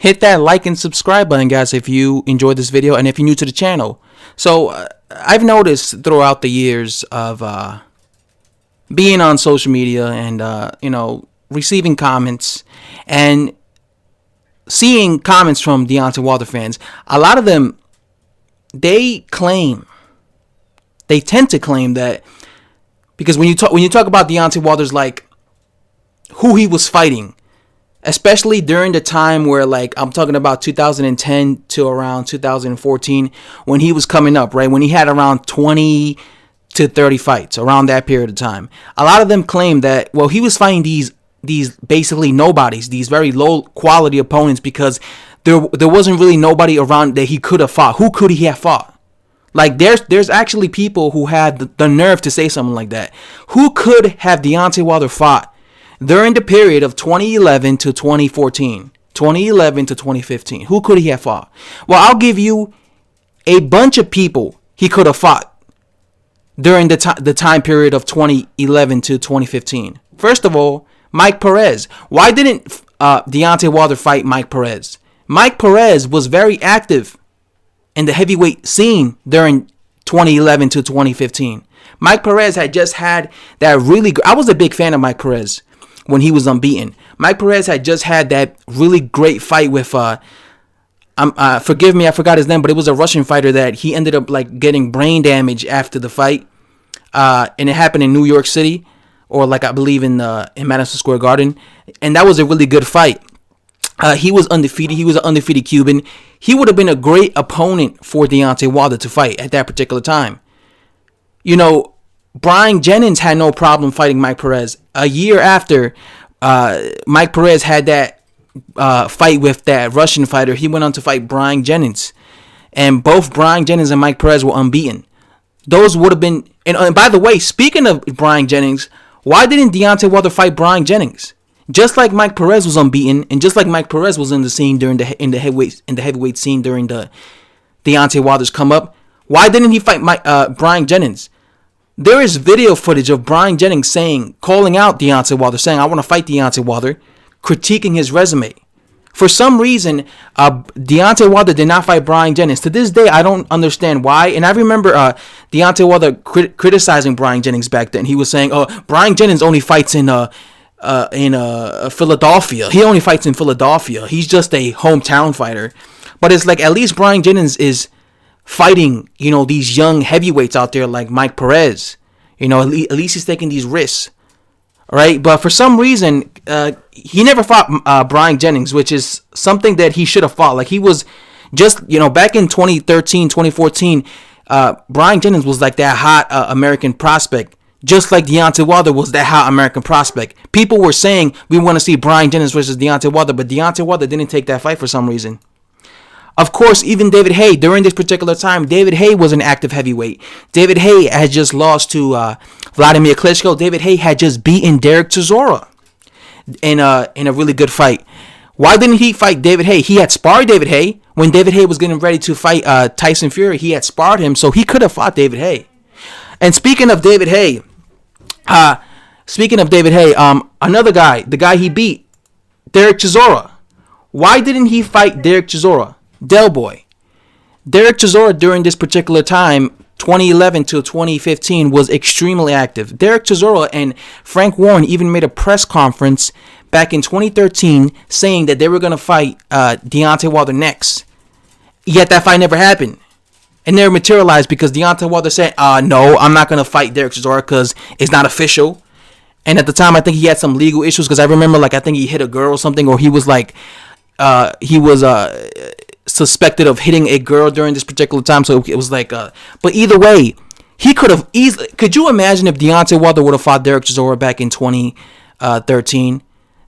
hit that like and subscribe button, guys, if you enjoyed this video and if you're new to the channel. So I've noticed throughout the years of being on social media and receiving comments and seeing comments from Deontay Wilder fans, a lot of them, they tend to claim that, because when you talk about Deontay Wilder's, like, who he was fighting, especially during the time where, like, I'm talking about 2010 to around 2014, when he was coming up, right? When he had around 20 to 30 fights, around that period of time. A lot of them claim that, well, he was fighting these basically nobodies, these very low quality opponents, because there wasn't really nobody around that he could have fought. Who could he have fought? Like, there's actually people who had the nerve to say something like that. Who could have Deontay Wilder fought during the period of 2011 to 2014, 2011 to 2015? Who could he have fought? Well, I'll give you a bunch of people he could have fought during the time period of 2011 to 2015. First of all, Mike Perez. Why didn't Deontay Wilder fight Mike Perez? Mike Perez was very active in the heavyweight scene during 2011 to 2015. Mike Perez had just had that really I was a big fan of Mike Perez when he was unbeaten. Mike Perez had just had that really great fight with forgive me, I forgot his name, but it was a Russian fighter that he ended up, like, getting brain damage after the fight. And it happened in New York City, or, like, I believe in Madison Square Garden. And that was a really good fight. He was undefeated. He was an undefeated Cuban. He would have been a great opponent for Deontay Wilder to fight at that particular time. You know, Brian Jennings had no problem fighting Mike Perez. A year after Mike Perez had that fight with that Russian fighter, he went on to fight Brian Jennings. And both Brian Jennings and Mike Perez were unbeaten. Those would have been... And by the way, speaking of Brian Jennings, why didn't Deontay Wilder fight Brian Jennings? Just like Mike Perez was unbeaten, and just like Mike Perez was in the scene during in the heavyweight scene during the Deontay Wilder's come up, why didn't he fight Brian Jennings? There is video footage of Brian Jennings calling out Deontay Wilder, saying, "I want to fight Deontay Wilder," critiquing his resume. For some reason, Deontay Wilder did not fight Brian Jennings. To this day, I don't understand why. And I remember Deontay Wilder criticizing Brian Jennings back then. He was saying, "Oh, Brian Jennings only fights in Philadelphia. He only fights in Philadelphia. He's just a hometown fighter." But it's like, at least Brian Jennings is fighting, these young heavyweights out there like Mike Perez. At least he's taking these risks. Right? But for some reason, he never fought Brian Jennings, which is something that he should have fought. Like, he was just, back in 2013, 2014, Brian Jennings was like that hot American prospect. Just like Deontay Wilder was that hot American prospect. People were saying, we want to see Brian Jennings versus Deontay Wilder, but Deontay Wilder didn't take that fight for some reason. Of course, even David Haye, during this particular time, David Haye was an active heavyweight. David Haye had just lost to Vladimir Klitschko. David Haye had just beaten Dereck Chisora in a really good fight. Why didn't he fight David Haye? He had sparred David Haye. When David Haye was getting ready to fight Tyson Fury, he had sparred him, so he could have fought David Haye. And speaking of David Haye, another guy, the guy he beat, Dereck Chisora. Why didn't he fight Dereck Chisora? Del Boy. Dereck Chisora during this particular time, 2011 to 2015, was extremely active. Dereck Chisora and Frank Warren even made a press conference back in 2013 saying that they were going to fight Deontay Wilder next. Yet that fight never happened. It never materialized because Deontay Wilder said, no, I'm not going to fight Dereck Chisora because it's not official. And at the time, I think he had some legal issues because I remember, I think he hit a girl or something, or he was suspected of hitting a girl during this particular time. So it was but either way, he could have easily. Could you imagine if Deontay Wilder would have fought Dereck Chisora back in 2013?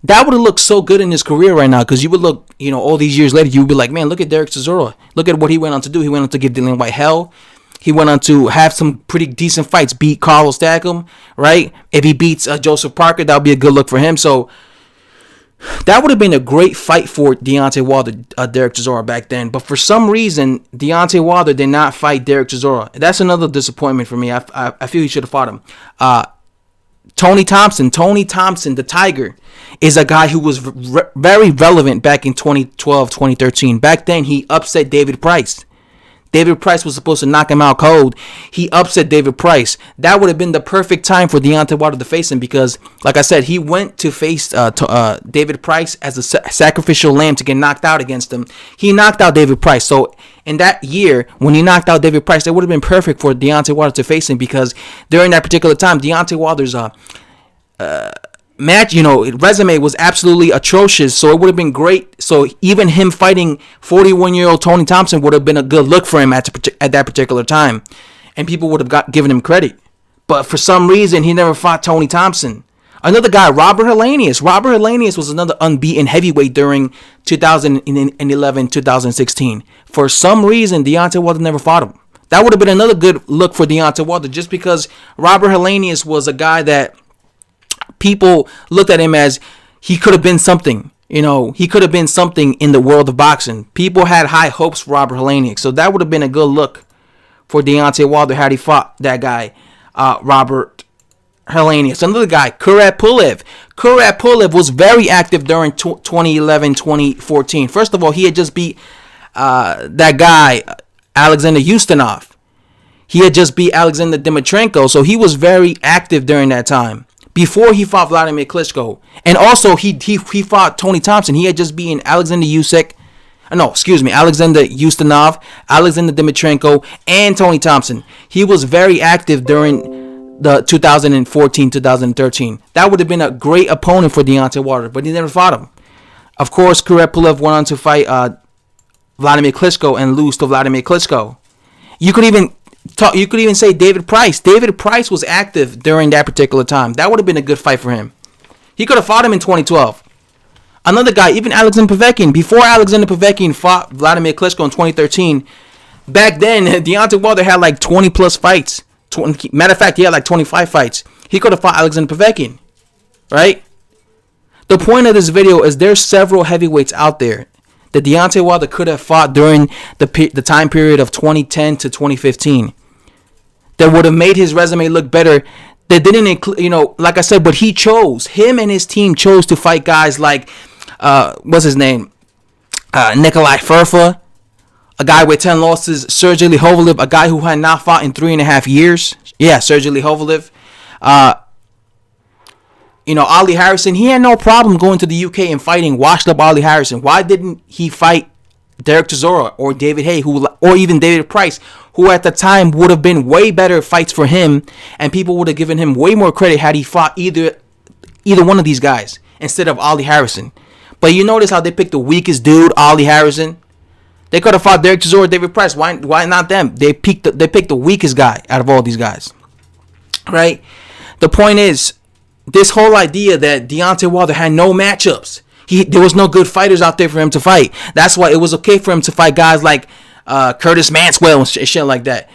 That would have looked so good in his career right now, because you would look, all these years later, you would be like, man, look at Dereck Chisora. Look at what he went on to do. He went on to give Dillian White hell. He went on to have some pretty decent fights, beat Carlos Takam, right? If he beats Joseph Parker, that would be a good look for him. So that would have been a great fight for Deontay Wilder, Dereck Chisora back then. But for some reason, Deontay Wilder did not fight Dereck Chisora. That's another disappointment for me. I feel he should have fought him. Tony Thompson, the Tiger, is a guy who was very relevant back in 2012, 2013. Back then, he upset David Price. David Price was supposed to knock him out cold. He upset David Price. That would have been the perfect time for Deontay Wilder to face him because, like I said, he went to face David Price as a sacrificial lamb to get knocked out against him. He knocked out David Price. So in that year, when he knocked out David Price, it would have been perfect for Deontay Wilder to face him because during that particular time, Deontay Wilder's match, resume was absolutely atrocious, so it would have been great. So even him fighting 41-year-old Tony Thompson would have been a good look for him at that particular time, and people would have given him credit. But for some reason, he never fought Tony Thompson. Another guy, Robert Helenius. Robert Helenius was another unbeaten heavyweight during 2011, 2016. For some reason, Deontay Wilder never fought him. That would have been another good look for Deontay Wilder, just because Robert Helenius was a guy that people looked at him as he could have been something. He could have been something in the world of boxing. People had high hopes for Robert Helenius. So that would have been a good look for Deontay Wilder had he fought that guy, Robert Helenius. Another guy, Dereck Chisora. Dereck Chisora was very active during 2011, 2014. First of all, he had just beat that guy, Alexander Ustinov. He had just beat Alexander Dimitrenko. So he was very active during that time, before he fought Vladimir Klitschko. And also, he fought Tony Thompson. He had just beaten Alexander Ustinov, Alexander Dimitrenko, and Tony Thompson. He was very active during the 2014, 2013. That would have been a great opponent for Deontay Wilder, but he never fought him. Of course, Dereck Chisora went on to fight Vladimir Klitschko and lose to Vladimir Klitschko. You could even say David Price. David Price was active during that particular time. That would have been a good fight for him. He could have fought him in 2012. Another guy, even Alexander Povetkin. Before Alexander Povetkin fought Vladimir Klitschko in 2013, back then, Deontay Wilder had like 20 plus fights. Matter of fact, he had like 25 fights. He could have fought Alexander Povetkin, right? The point of this video is there's several heavyweights out there that Deontay Wilder could have fought during the time period of 2010 to 2015 that would have made his resume look better. That didn't include, like I said, but him and his team chose to fight guys like, what's his name? Nikolai Furfa, a guy with 10 losses, Sergey Kovalev, a guy who had not fought in 3.5 years. Yeah, Sergey Kovalev. Ollie Harrison, he had no problem going to the UK and fighting washed up Ollie Harrison. Why didn't he fight Dereck Chisora or David Haye, or even David Price, who at the time would have been way better fights for him, and people would have given him way more credit had he fought either one of these guys instead of Ollie Harrison. But you notice how they picked the weakest dude, Ollie Harrison. They could have fought Dereck Chisora or David Price. Why not them? They picked the weakest guy out of all these guys, right? The point is, this whole idea that Deontay Wilder had no matchups. There was no good fighters out there for him to fight. That's why it was okay for him to fight guys like Curtis Maxwell and shit like that.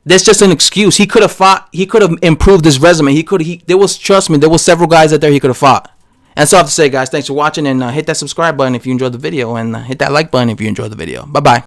That's just an excuse. He could have fought. He could have improved his resume. Trust me, there was several guys out there he could have fought. And that's all I have to say, guys. Thanks for watching, and hit that subscribe button if you enjoyed the video, and hit that like button if you enjoyed the video. Bye-bye.